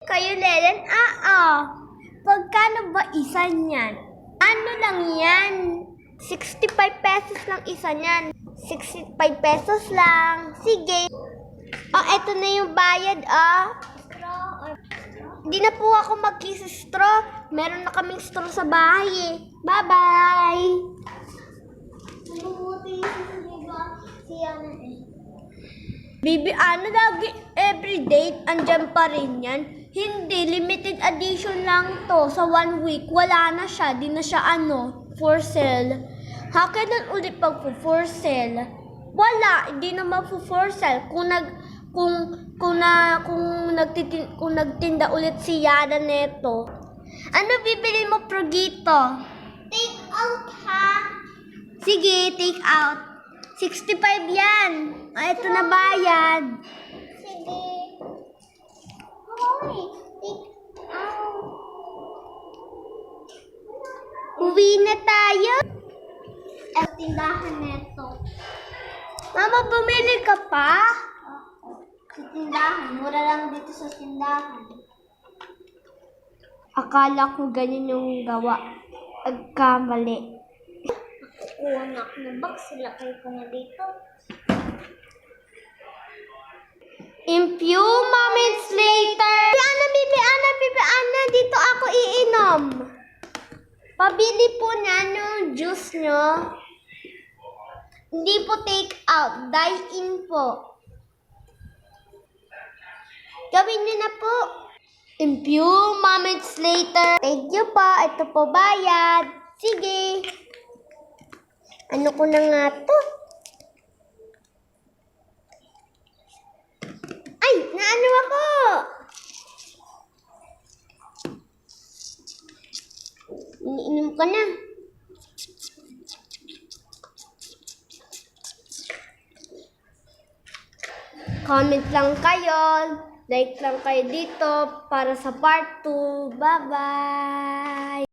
kayo, Lelen? Pagkano ba isa niyan? Ano lang yan? 65 pesos lang isa niyan. 65 pesos lang. Sige. Eto na yung bayad, Hindi na po ako mag-straw. Meron na kaming straw sa bahay, Bye-bye! Bibi, lagi everyday, andyan pa rin yan. Hindi, limited edition lang to. Sa 1 week, wala na siya. Di na siya for sale. Kailan ulit for sale? Wala, hindi naman for sale. Kung nagtinda ulit si Yara neto. Ano bibili mo, Progito? Take out, ha? Sige, take out. 65 yan. Ito na bayad. Sige. Hoy, take out. Uwi na tayo. Tindahan neto. Mama, bumili ka pa? Sa tindahan. Mura lang dito sa tindahan. Akala ko ganyan yung gawa. Agkamali. Kukuha na ako ng box. Ilakay ko na dito. In few moments later. Bibi Ana, dito ako iinom. Pabili po na ng juice nyo. Hindi po take out. Dine-in po. Gawin nyo na po. In few moments later. Thank you po. Ito po bayad. Sige. Ano ko na nga to? Ay! Naano ako? Iniinom ka na. Comment lang kayo. Like lang kayo dito para sa part 2. Bye-bye!